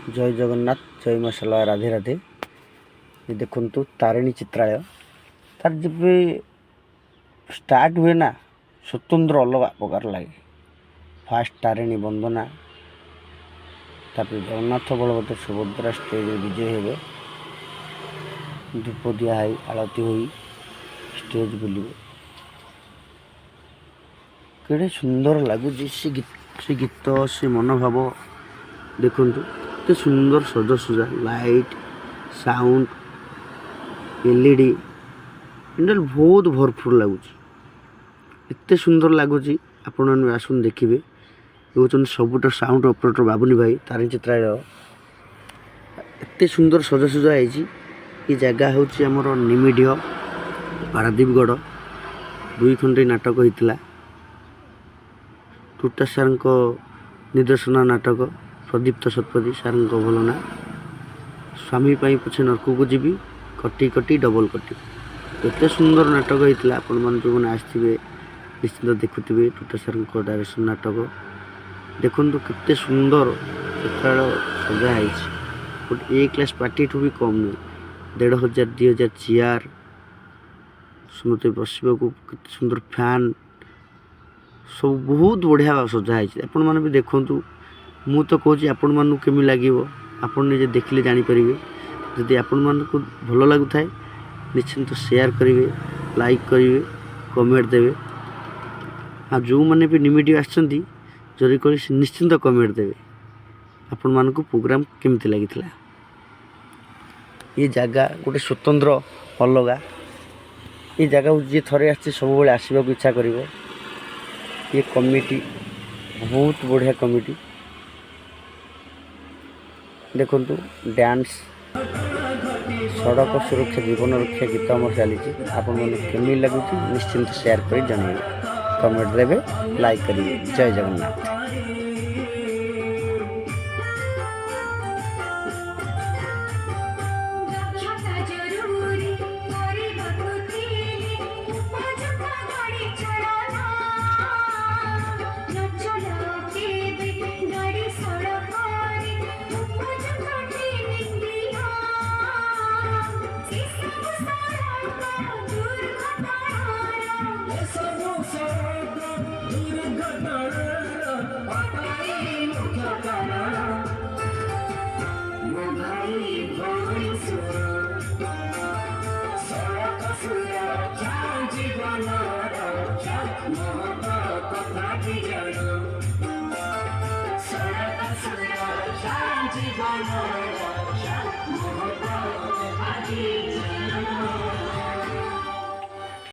जय जगन्नाथ जय मां शारदा राधे राधे। ये देखु तारिणी चित्रालय तार जब स्टार्ट हुए ना स्वतंत्र अलग प्रकार लगे। फास्ट तारिणी वंदना तापर जगन्नाथ बलभद्र सुभद्रा स्टेज विजय हे धूप दिया आलती हुई स्टेज बुले केड़े सुंदर लगुच से गीत से मनोभाव देखु एते सुंदर सजासजा लाइट साउंड एलईडी इंडल बहुत भरपूर लगुच एते सुंदर लगुच। आपण मैंने आसन देखिए हूँ सबुठ साउंड ऑपरेटर बाबुनी भाई तारिणी चित्रालय एते सुंदर सजासजा ये जगह हूँ आमर निमिड पारादीपगढ़ 2 खंडी नाटक होता टूटा सार निर्देशना नाटक प्रदीप्त शतपथी सार भल ना स्वामी पछे नरक को जीवी कटी कटी डबल कटी एत सुंदर नाटक होता आपण मैंने जो मैंने आसवे निश्चिंत देखुवे टूटा सार डायरेक्शन नाटक देखु केते सुंदर चित्रालय सजाई गोटे ए क्लास पार्टी ठू भी कम नहीं 1500 2000 चेयर समस्त बसवा सुंदर फैन सब बहुत बढ़िया सजाई आपण मैंने भी देखु मु तो कहूँ आपण मानू केमी लगे आपड़ निजे देखिले जानीपर जदि आपण मानक भल लगुए निश्चिंत शेयर करेंगे लाइक करेंगे कमेंट देवे आ जो मैंने भी निमिड आसरी कर निश्चिंत कमेंट देवे आपण मानक प्रोग्राम केमती लगी। ये जगह गोटे स्वतंत्र अलगा ये जगह जी थे आस सब आसवाक इच्छा कर ये कमिटी बहुत बढ़िया कमिटी देखु डांस सड़क सुरक्षा जीवन रक्षा गीत आम चली आपण केमी लगुच निश्चिंत शेयर कर जनइए कमेंट देवे लाइक करेंगे। जय जगन्नाथ। जीवन